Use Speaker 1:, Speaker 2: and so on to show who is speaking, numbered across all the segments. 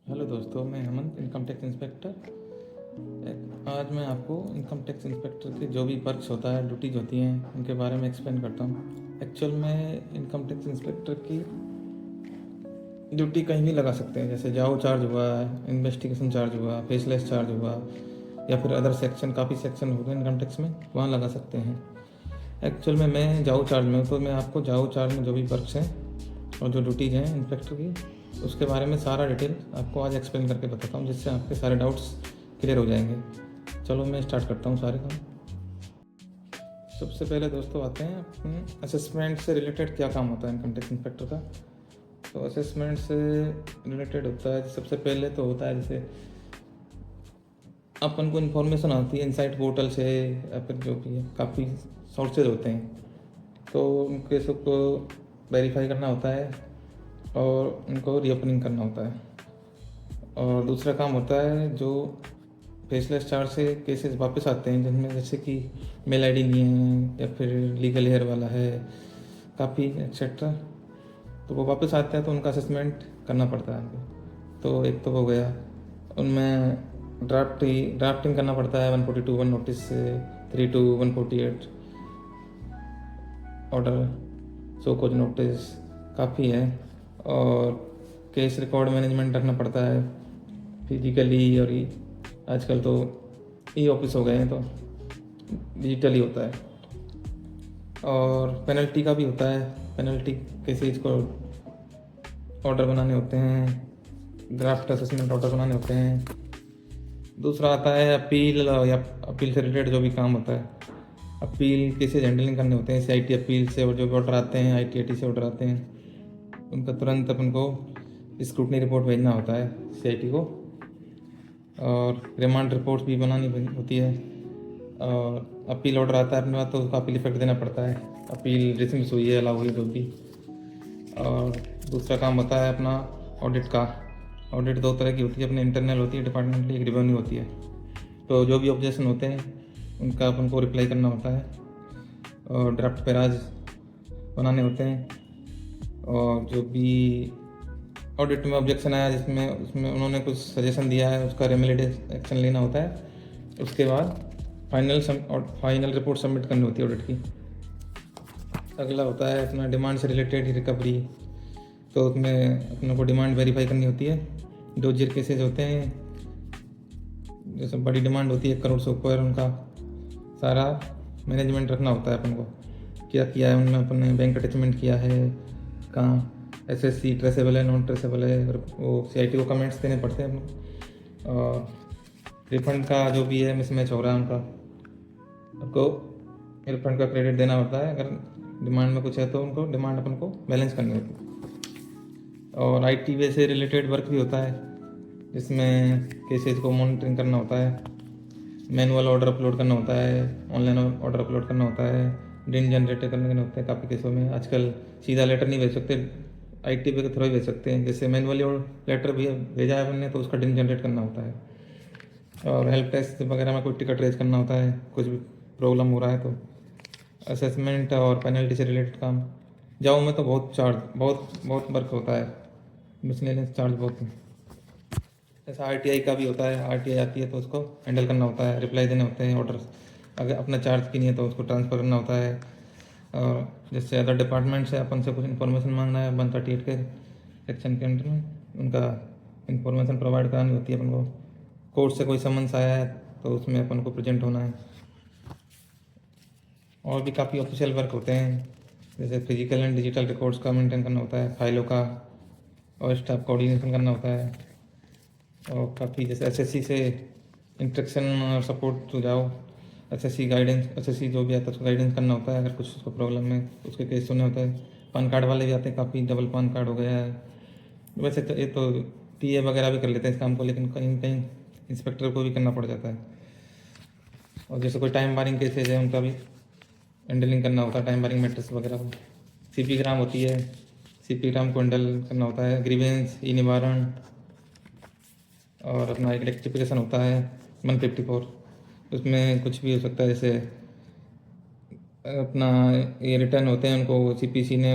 Speaker 1: Hello दोस्तों, मैं Hemant, income tax inspector. आज मैं आपको इनकम टैक्स इंस्पेक्टर के जो भी वर्क्स होता है, ड्यूटीज होती हैं, उनके बारे में एक्सप्लेन करता हूँ। एक्चुअल में इनकम टैक्स इंस्पेक्टर की ड्यूटी कहीं भी लगा सकते हैं, जैसे जाओ चार्ज हुआ, इन्वेस्टिगेशन चार्ज हुआ, फेसलेस चार्ज हुआ, या फिर अदर सेक्शन, काफ़ी सेक्शन हो गए इनकम टैक्स में, वहाँ लगा सकते हैं। एक्चुअल में मैं जाओ चार्ज में हूँ, तो मैं आपको जाओ चार्ज में जो भी वर्क्स हैं और जो ड्यूटीज़ हैं इंस्पेक्टर की, उसके बारे में सारा डिटेल आपको आज एक्सप्लेन करके बताता हूँ, जिससे आपके सारे डाउट्स क्लियर हो जाएंगे। चलो मैं स्टार्ट करता हूँ सारे काम। सबसे पहले दोस्तों आते हैं असेसमेंट से रिलेटेड क्या काम होता है इनकम टैक्स इंस्पेक्टर का। तो असेसमेंट से रिलेटेड होता है, सबसे पहले तो होता है जैसे अपन को इन्फॉर्मेशन आती है इनसाइट पोर्टल से, या फिर जो भी है काफ़ी सोर्सेज होते हैं, तो उनके सबको वेरीफाई करना होता है और उनको रीओपनिंग करना होता है। और दूसरा काम होता है जो फेसलेस चार्ज से केसेस वापस आते हैं, जिनमें जैसे कि मेल आईडी नहीं है या फिर लीगल हेयर वाला है, काफ़ी एक्सेट्रा, तो वो वापस आते हैं तो उनका असेसमेंट करना पड़ता है हमको। तो एक तो हो गया, उनमें ड्राफ्टिंग करना पड़ता है 142 वन नोटिस से 32 148 ऑर्डर, सो कुछ नोटिस काफ़ी है। और केस रिकॉर्ड मैनेजमेंट रखना पड़ता है फिजिकली, और आजकल तो ई ऑफिस हो गए हैं तो डिजिटली होता है। और पेनल्टी का भी होता है, पेनल्टी केसेज को ऑर्डर बनाने होते हैं, ड्राफ्ट असेसमेंट ऑर्डर बनाने होते हैं। दूसरा आता है अपील, या अपील से रिलेटेड जो भी काम होता है, अपील केसेज हैंडलिंग करने होते हैं CIT अपील से, और जो भी ऑर्डर आते हैं ITAT से ऑर्डर आते हैं, उनका तुरंत अपन को स्क्रूटनी रिपोर्ट भेजना होता है CIT को। और रिमांड रिपोर्ट भी बनानी होती है। और अपील ऑर्डर आता है अपने पास, तो उसका अपील इफेक्ट देना पड़ता है, अपील डिसमिस हुई है, अलाउ हुई जो भी। और दूसरा काम होता है अपना ऑडिट का। ऑडिट दो तरह की होती है, अपने इंटरनल होती है, डिपार्टमेंटली, एक रिवेन्यू होती है। तो जो भी ऑब्जेक्शन होते हैं उनका अपन को रिप्लाई करना होता है, और ड्राफ्ट पैराज बनाने होते हैं। और जो भी ऑडिट में ऑब्जेक्शन आया, जिसमें उसमें उन्होंने कुछ सजेशन दिया है, उसका रेमेडियल एक्शन लेना होता है। उसके बाद फाइनल रिपोर्ट सबमिट करनी होती है ऑडिट की। अगला होता है अपना डिमांड से रिलेटेड ही रिकवरी। तो उसमें अपने को डिमांड वेरीफाई करनी होती है। डोजियर केसेज होते हैं, जैसे बड़ी डिमांड होती है 1 करोड़ से ऊपर, उनका सारा मैनेजमेंट रखना होता है अपन को, क्या किया है उनमें, अपन ने बैंक अटैचमेंट किया है कहाँ, SSC ट्रेसेबल है, नॉन ट्रेसेबल है, और वो CIT को कमेंट्स देने पड़ते हैं अपन। और रिफंड का जो भी है मिसमैच हो रहा है उनका, उनको रिफंड का क्रेडिट देना होता है। अगर डिमांड में कुछ है तो उनको डिमांड अपन को बैलेंस करनी होती है। और IT वे से रिलेटेड वर्क भी होता है, जिसमें केसेज को मॉनिटरिंग करना होता है, मैनुअल ऑर्डर अपलोड करना होता है, ऑनलाइन ऑर्डर अपलोड करना होता है, डिन जनरेट करने होते हैं काफ़ी केसों में। आजकल सीधा लेटर नहीं भेज सकते, IT पे के थ्रू ही भेज सकते हैं। जैसे मैनुअली और लेटर भी भेजा है हमने, तो उसका डिन जनरेट करना होता है। और हेल्प डेस्क वगैरह में कोई टिकट रेज करना होता है, कुछ भी प्रॉब्लम हो रहा है तो। असेसमेंट और पेनल्टी से रिलेटेड काम जाओ में तो बहुत वर्क होता है, मिसलेनियस चार्ज बहुत है। जैसे RTI का भी होता है, RTI आती है तो उसको हैंडल करना होता है, रिप्लाई देने होते हैं ऑर्डर। अगर अपना चार्ज की नहीं है तो उसको ट्रांसफ़र करना होता है। और जैसे अदर डिपार्टमेंट से अपन से कुछ इन्फॉर्मेशन मांगना है 138 के सेक्शन के अंडर में, उनका इन्फॉर्मेशन प्रोवाइड करानी होती है अपन को। कोर्ट से कोई समन्स आया है तो उसमें अपन को प्रेजेंट होना है। और भी काफ़ी ऑफिशियल वर्क होते हैं, जैसे फिजिकल एंड डिजिटल रिकॉर्ड्स का मेंटेन करना होता है, फाइलों का, और स्टाफ कोऑर्डिनेशन करना होता है। और काफ़ी जैसे SSC से इंस्ट्रक्शन और सपोर्ट तो जाओ, SSC गाइडेंस, SSC जो भी आता है उसको गाइडेंस करना होता है, अगर कुछ उसको प्रॉब्लम है उसके केस सुनने होते हैं। पान कार्ड वाले भी आते हैं, काफ़ी डबल पान कार्ड हो गया है। वैसे तो ये तो PA वगैरह भी कर लेते हैं इस काम को, लेकिन कहीं न कहीं इंस्पेक्टर को भी करना पड़ जाता है। और जैसे कोई टाइम बारिंग केसेज है उनका भी हैंडलिंग करना होता है, टाइम बारिंग मैटर्स वगैरह को। CP ग्राम होती है, CP ग्राम को हैंडल करना होता है, ग्रीवेंस, ई निवारण। और अपना एक रेक्टिफिकेशन होता है 154, उसमें कुछ भी हो सकता है, जैसे अपना ये रिटर्न होते हैं, उनको CPC ने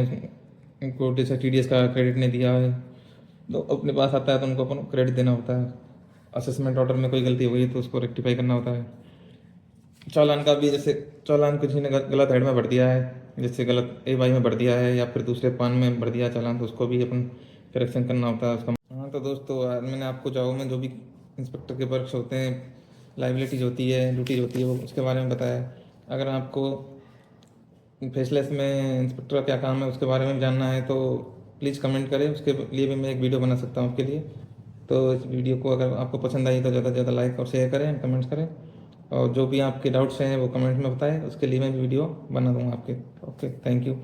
Speaker 1: उनको जैसे TDS का क्रेडिट नहीं दिया है, तो अपने पास आता है तो उनको अपन क्रेडिट देना होता है। असेसमेंट ऑर्डर में कोई गलती हुई तो उसको रेक्टिफाई करना होता है। चालान का भी, जैसे चालान किसी ने गलत हेड में भर दिया है, जैसे गलत ए वाई में भर दिया है या फिर दूसरे पान में भर दिया चालान, तो उसको भी अपन करेक्शन करना होता है उसका। हाँ तो दोस्तों, आज मैंने आपको जॉब में जो भी इंस्पेक्टर के वर्क्स होते हैं, लाइबिलिटीज होती है, ड्यूटीज होती है, वो उसके बारे में बताया। अगर आपको फेसलेस में इंस्पेक्टर का क्या काम है उसके बारे में जानना है तो प्लीज़ कमेंट करें, उसके लिए भी मैं एक वीडियो बना सकता हूँ आपके लिए। तो इस वीडियो को अगर आपको पसंद आई तो ज़्यादा से ज़्यादा लाइक और शेयर करें, कमेंट्स करें, और जो भी आपके डाउट्स हैं वो कमेंट में बताएं, उसके लिए मैं वीडियो बना दूँगा आपके। Okay, thank you.